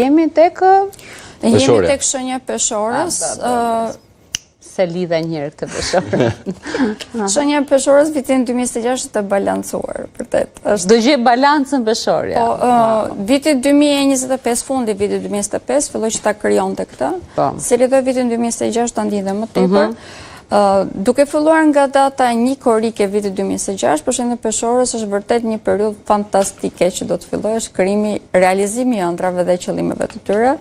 Jemi tek shenja peshorës. Se lidhe njërë këtë peshorë. Shenja peshorës vitin 2026 të balancuar, vërtet. Do gjej balancën peshorja. Vitin 2025, fundi vitit 2025, filloj që ta krijon të këtë. Se lidhoj vitin 2026 të ndihë dhe më tepër. Duke filluar nga data 1 korrike vitit 2026, për shenjën peshorës është vërtet një periudhë fantastike që do të fillojë, është krijimi, realizimi i ëndrave dhe qëllimeve të tyre.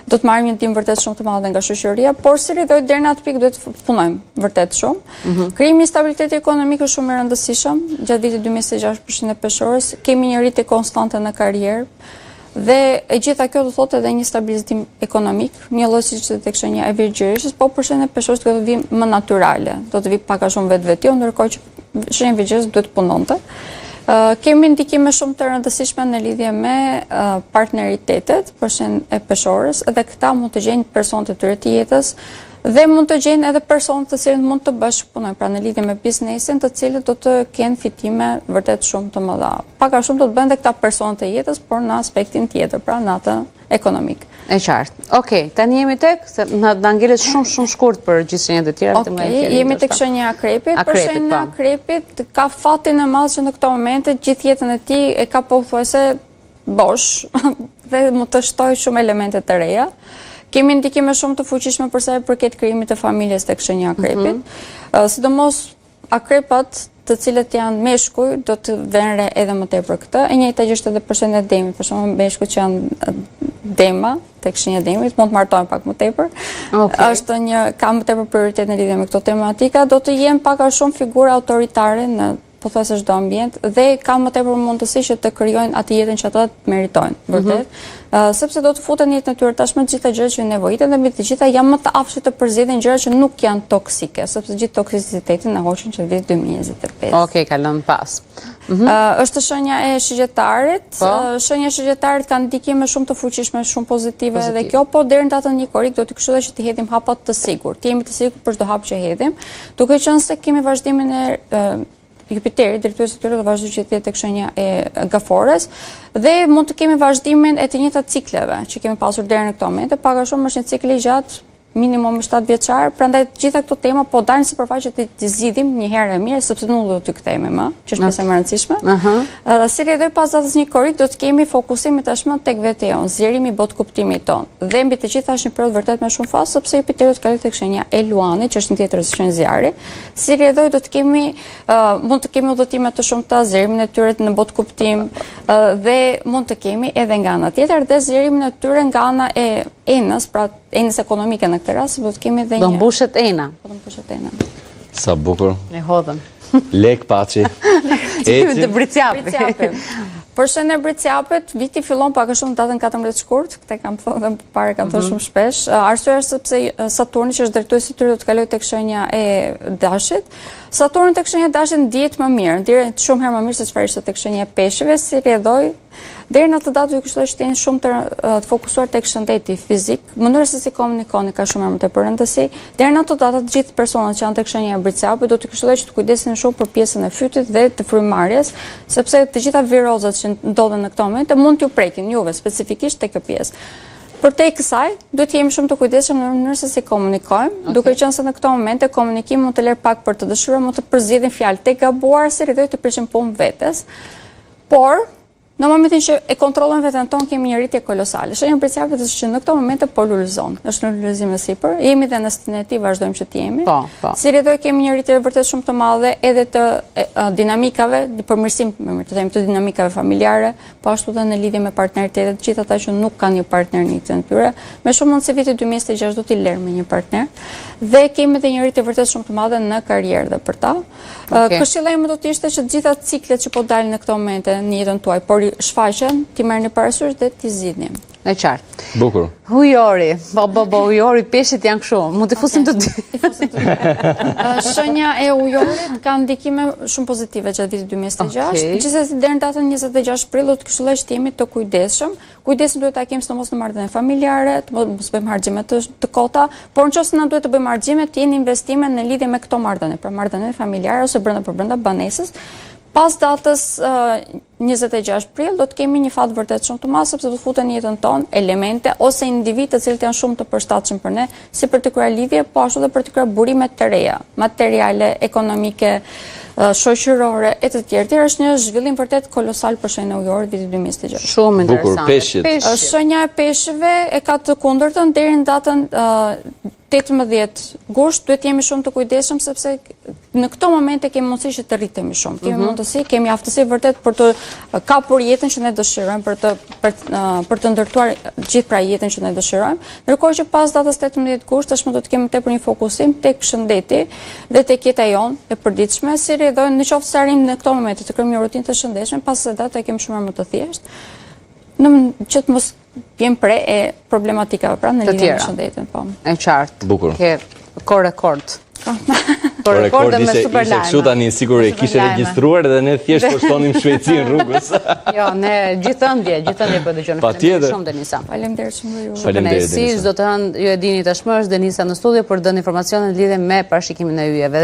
Do të marrim një ndihmë vërtet shumë të madhe nga shoqëria, por si lidhoj deri në atë pikë duhet të punojmë vërtet shumë. Krijimi i stabilitetit ekonomik është shumë i rëndësishëm. Gjatë vitit 2026 për shenjën peshorës kemi një rritje konstante në karrierë. Dhe e gjitha kjo do thotë edhe një stabilizim ekonomik, një lloj siç tek shenja e Virgjëreshës, po për shenjën peshorës do të vi më natyrale, do të vi pak a shumë vetveti, ndërkohë që shenja e Virgjëreshës duhet të punonte. Kemi ndikime shumë të rëndësishme në lidhje me partneritetet për shenjën e peshorës, edhe këta mund të gjejnë personat e tyre të jetës, dhe mund të gjejnë edhe personat të cilët mund të bashkëpunojnë, pra në lidhje me biznesin, të cilët do të kenë fitime vërtet shumë të mëdha. Pak a shumë do të bëjnë dhe këta personat të jetës, por në aspektin tjetër, pra në atë ekonomik. E qartë. Okej, tani jemi tek, se na ngelet shumë shkurt për gjithë shenjat e tjera. Okej, jemi tek shenja e Akrepit. Për shenjën e Akrepit ka fatin e madh që në këto momente gjithë jetën e tij e ka pothuajse bosh dhe mund të shtojë shumë elemente të reja. Kemi ndikime shumë të fuqishme për sa i përket krijimit të familjes tek shenja e Akrepit. Sidomos akrepat të cilët janë meshkuj do të vënë re edhe më tepër këtë. E njëjta gjë është edhe për shenjën e Demit, për shembull meshkujt që janë dema tek shenja e Demit mund të martohen pak më tepër. Është ka më tepër prioritet në lidhje me këto tematika, do të jenë pak a shumë figura autoritare në pothuajse çdo ambient dhe kanë më tepër mundësi që të krijojnë atë jetën që ata meritojnë, vërtet. Sepse do të futen në jetën e tyre tashmë të gjitha gjërat që nevojiten dhe mbi të gjitha janë më të afërshëm të përzgjedhin gjëra që nuk janë toksike, sepse gjithë toksicitetin e hoqin që vit 2025. Okej, kalon pas. Është shenja e shigjetarit. Shenja e shigjetarit ka ndikime shumë të fuqishme, shumë pozitive edhe kjo, po deri në datën 1 korrik do të këshilloj që të hedhim hapat të sigurt. Të jemi të sigurt për çdo hap që hedhim, duke qenë se kemi vazhdimin e Jupiteri, drejtuesi i tyre do vazhdojë që të jetë tek shenja e Gafores dhe mund të kemi vazhdimin e të njëjtat cikleve që kemi pasur deri në këtë moment, pak a shumë është një cikël i gjatë minimum 7 vjeçar, prandaj gjitha këto tema po dalin sipërfaqe të zgjidhim një herë e mirë, sepse nuk do të kthehemi më, që është pjesa më e rëndësishme. Si lidhoj pas datës 1 korrik do të kemi fokusimin tashmë tek vetë jon, zgjerimi bot kuptimit ton. Dhe mbi të gjitha është një periudhë vërtet me shumë fazë, sepse Jupiteri do të kalojë tek shenja e Luanit, që është një tjetër shenjë zjarri. Si lidhoj do të kemi mund të kemi udhëtime të shumta, zgjerimin e tyre në bot kuptim dhe mund të kemi edhe nga ana tjetër dhe zgjerimin e tyre nga ana e enës, pra enës ekonomike në këtë rast, do të kemi edhe një. Do mbushet ena. Do mbushet ena. Sa bukur. E hodhëm. Lek paçi. Ecim të Bricjapi. Për shenjën e Bricjapit, viti fillon pak a shumë datën 14 shkurt, këtë kam thënë dhe parë kam thënë shumë shpesh. Arsyeja është sepse Saturni që është drejtuesi i tyre do të kalojë tek shenja e Dashit. Saturni tek shenja e Dashit ndihet më mirë, ndihet shumë herë më mirë se çfarë ishte tek shenja e Peshqve, si rrjedhoi. Deri në atë datë ju këshilloj që të jenë shumë të fokusuar tek shëndeti fizik, mënyra se si komunikoni ka shumë më tepër rëndësi. Deri në atë datë të gjithë personat që janë tek shenja e Bricjapit do të këshilloj që të kujdesin shumë për pjesën e fytyt dhe të frymarrjes, sepse të gjitha virozat që ndodhen në këto momente mund t'ju prekin juve specifikisht tek kjo pjesë. Përtej kësaj, duhet të jemi shumë të kujdesshëm në mënyrë se si komunikojmë, duke qenë se në këto momente komunikimi mund të lërë pak për të dëshuar, mund të përzgjedhin fjalë të gabuara si rrjedhoj të prishim punë vetes. Por në momentin që e kontrollojmë veten tonë kemi një rritje kolosale. Shenja e Bricjapit është që në këto momente polarizon. Është në polarizim në sipër. Jemi dhe në stinë e tij, vazhdojmë që të jemi. Si rrjedhoj kemi një rritje vërtet shumë të madhe edhe të dinamikave, përmirësim, të themi të dinamikave familjare, po ashtu edhe në lidhje me partneritetet, të gjithë ata që nuk kanë një partner në jetën e tyre, me shumë mundësi viti 2026 do t'i lërë me një partner. Dhe kemi edhe një rritje vërtet shumë të madhe në karrierë dhe për ta. Këshilla ime do të ishte që të gjitha ciklet që po dalin në këto momente në jetën tuaj, por shfaqen, ti merrni parasysh dhe ti zgjidhni. E qartë. Bukur. Ujori, ujori, peshqit janë kështu. Mund të fusim të dy. Shenja e ujorit ka ndikime shumë pozitive gjatë vitit 2026. Gjithsesi deri në datën 26 prill do të këshilloj që të jemi të kujdesshëm. Kujdesim duhet ta kemi sidomos në marrëdhënie familjare, të mos bëjmë harxime të kota, por nëse na duhet të bëjmë harxime, të jenë investime në lidhje me këto marrëdhënie, pra marrëdhënie familjare ose brenda banesës. Pas datës 26 prill do të kemi një fat vërtet shumë të madh sepse do të futen në jetën tonë elemente ose individ të cilët janë shumë të përshtatshëm për ne, si për të kryer lidhje, po ashtu edhe për të kryer burime të reja, materiale, ekonomike, shoqërore e të tjerë. Është një zhvillim vërtet kolosal për shenjën ujore vitit 2026. Shumë Bukur, interesante. peshqit. Shenja e peshqeve e ka të kundërtën deri në datën 18 gusht duhet jemi shumë të kujdesshëm sepse në këto momente kemi mundësi që të rritemi shumë. Kemi mundësi, kemi aftësi vërtet për të kapur jetën që ne dëshirojmë, për të ndërtuar gjithë pra jetën që ne dëshirojmë. Ndërkohë që pas datës 18 gusht tashmë do të kemi tepër një fokusim tek shëndeti dhe tek jeta jonë e përditshme, si rridojmë në qoftë se arrim në këto momente të krijojmë një rutinë të shëndetshme, pas së datë e kemi shumë më të thjeshtë. Që të mos vjen pre e problematika pra në lidhje me shëndetin, po. E qartë. Bukur. Ke rekord. Po rekord me ishte super kështu tani sigur e kishe regjistruar dhe ne thjesht postonim shpejtësinë rrugës. Jo, ne gjithëndje po dëgjojmë. Patjetër. Shumë Denisa. Faleminderit shumë ju. Faleminderit, Si Denisa. çdo të hënë ju e dini tashmë është Denisa në studio për të dhënë informacione në lidhje me parashikimin e yjeve.